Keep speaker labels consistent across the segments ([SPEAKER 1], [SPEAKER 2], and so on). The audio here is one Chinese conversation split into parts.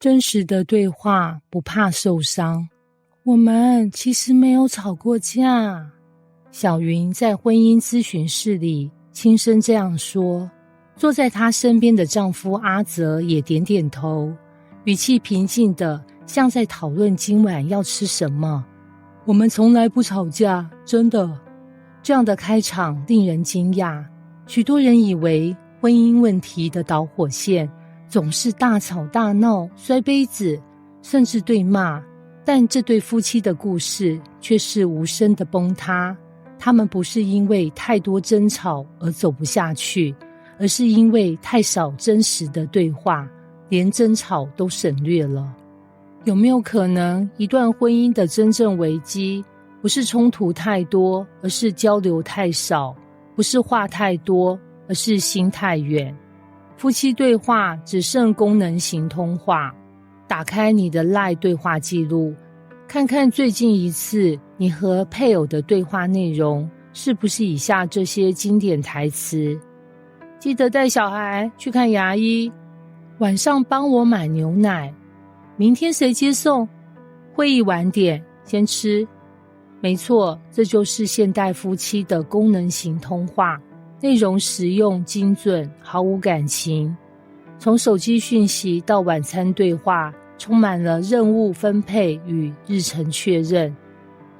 [SPEAKER 1] 真實的對話不怕受傷。我們其實沒有吵過架。小雲在婚姻諮詢室裡輕聲這樣說，坐在她身邊的丈夫阿澤也點點頭，語氣平靜的像在討論今晚要吃什麼。我們從來不吵架，真的。這樣的開場令人驚訝。許多人以為婚姻問題的導火線總是大吵大鬧、摔杯子，甚至對罵，但這對夫妻的故事卻是無聲的崩塌。他們不是因為太多爭吵而走不下去，而是因為太少真實的對話，連爭吵都省略了。有沒有可能，一段婚姻的真正危機，不是衝突太多，而是交流太少；不是話太多，而是心太遠。夫妻對話只剩功能型通話。打開你的 LINE 對話記錄，看看最近一次你和配偶的對話內容是不是以下這些經典台詞：記得帶小孩去看牙醫，晚上幫我買牛奶，明天誰接送？會議晚點，先吃。沒錯，這就是現代夫妻的功能型通話，內容實用精準，毫無感情。從手機訊息到晚餐對話，充滿了任務分配與日程確認，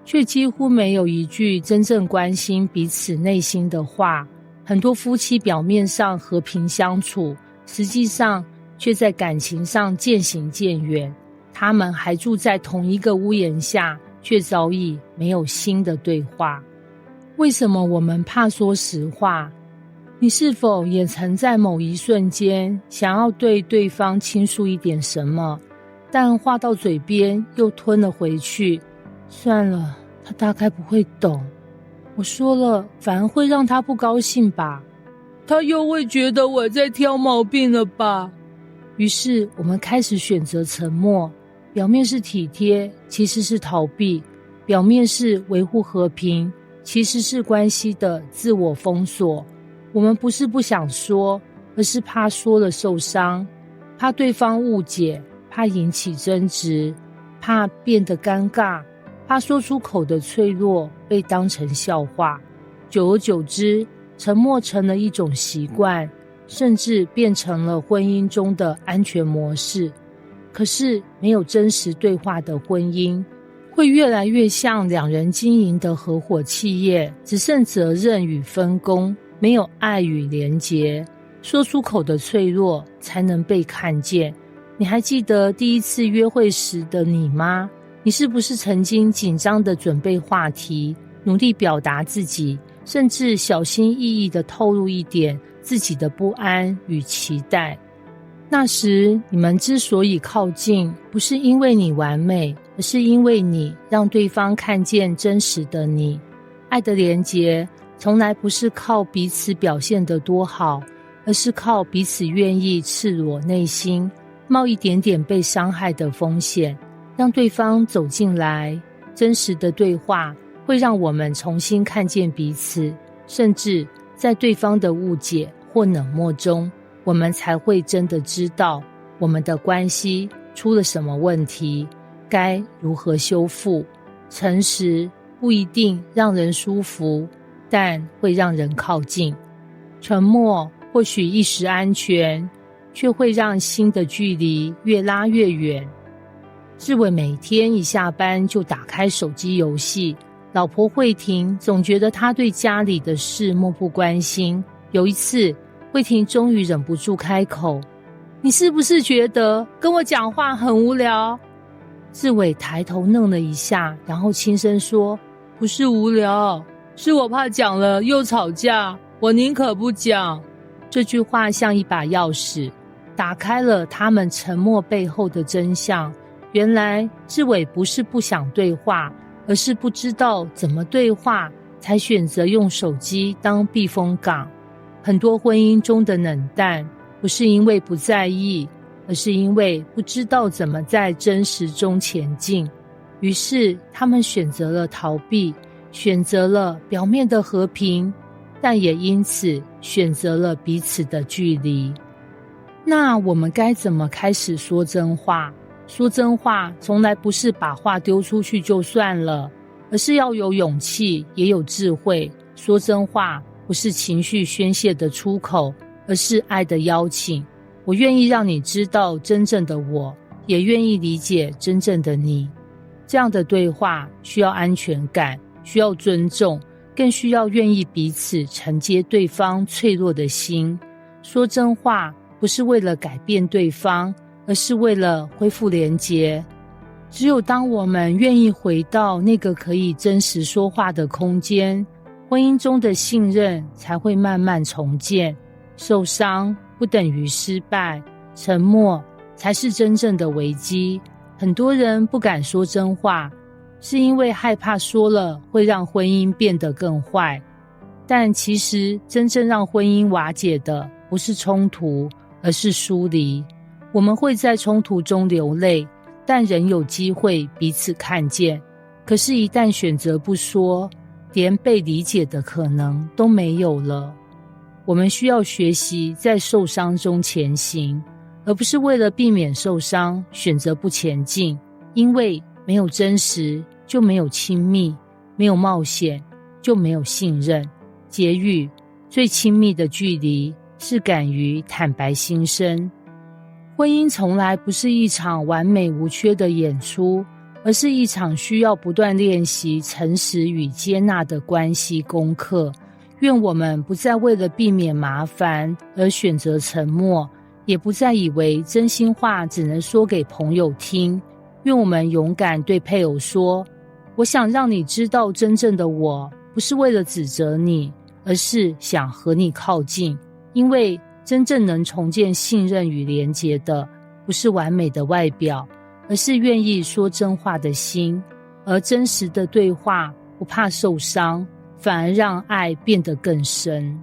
[SPEAKER 1] 卻幾乎沒有一句真正關心彼此內心的話。很多夫妻表面上和平相處，實際上卻在感情上漸行漸遠。他們還住在同一個屋檐下，卻早已沒有新的對話。為什麼我們怕說實話？你是否也曾在某一瞬間想要對對方傾訴一點什麼，但話到嘴邊又吞了回去？算了，他大概不會懂。我說了，反而會讓他不高興吧？他又會覺得我在挑毛病了吧？於是我們開始選擇沉默。表面是體貼，其實是逃避；表面是維護和平，其實是關係的自我封鎖。我們不是不想說，而是怕說了受傷，怕對方誤解，怕引起爭執，怕變得尷尬，怕說出口的脆弱被當成笑話。久而久之，沉默成了一種習慣，甚至變成了婚姻中的安全模式。可是，沒有真實對話的婚姻，會越來越像兩人經營的合夥企業，只剩責任與分工，沒有愛與連結。說出口的脆弱才能被看見。你還記得第一次約會時的你嗎？你是不是曾經緊張地準備話題，努力表達自己，甚至小心翼翼地透露一點自己的不安與期待？那時你們之所以靠近，不是因為你完美，而是因為你讓對方看見真實的你。愛的連結從來不是靠彼此表現得多好，而是靠彼此願意赤裸內心，冒一點點被傷害的風險，讓對方走進來。真實的對話會讓我們重新看見彼此，甚至在對方的誤解或冷漠中，我們才會真的知道我們的關係出了什麼問題，該如何修復。誠實不一定讓人舒服，但會讓人靠近。沉默或許一時安全，卻會讓心的距離越拉越遠。志偉每天一下班就打開手機遊戲，老婆慧婷總覺得他對家裡的事漠不關心。有一次，慧婷終於忍不住開口：“你是不是覺得跟我講話很無聊？”志偉抬頭愣了一下，然後輕聲說：“不是無聊，是我怕講了又吵架，我寧可不講。”這句話像一把鑰匙，打開了他們沉默背後的真相。原來志偉不是不想對話，而是不知道怎麼對話，才選擇用手機當避風港。很多婚姻中的冷淡，不是因為不在意，而是因為不知道怎麼在真實中前進。於是他們選擇了逃避，選擇了表面的和平，但也因此選擇了彼此的距離。那我們該怎麼開始說真話？說真話從來不是把話丟出去就算了，而是要有勇氣，也有智慧。說真話不是情緒宣洩的出口，而是愛的邀請。我願意讓你知道真正的我，也願意理解真正的你。這樣的對話需要安全感，需要尊重，更需要願意彼此承接對方脆弱的心。說真話不是為了改變對方，而是為了恢復連結。只有當我們願意回到那個可以真實說話的空間，婚姻中的信任才會慢慢重建。受傷不等於失敗，沉默才是真正的危機。很多人不敢說真話，是因為害怕說了會讓婚姻變得更壞。但其實真正讓婚姻瓦解的不是衝突，而是疏離。我們會在衝突中流淚，但仍有機會彼此看見。可是一旦選擇不說，連被理解的可能都沒有了。我們需要學習在受傷中前行，而不是為了避免受傷選擇不前進。因為沒有真實，就沒有親密；沒有冒險，就沒有信任。結語：最親密的距離是敢於坦白心聲。婚姻從來不是一場完美無缺的演出，而是一場需要不斷練習誠實與接納的關係功課。願我們不再為了避免麻煩而選擇沉默，也不再以為真心話只能說給朋友聽。願我們勇敢對配偶說：我想讓你知道真正的我，不是為了指責你，而是想和你靠近。因為真正能重建信任與連結的，不是完美的外表，而是願意說真話的心。而真實的對話不怕受傷，反而讓愛變得更深。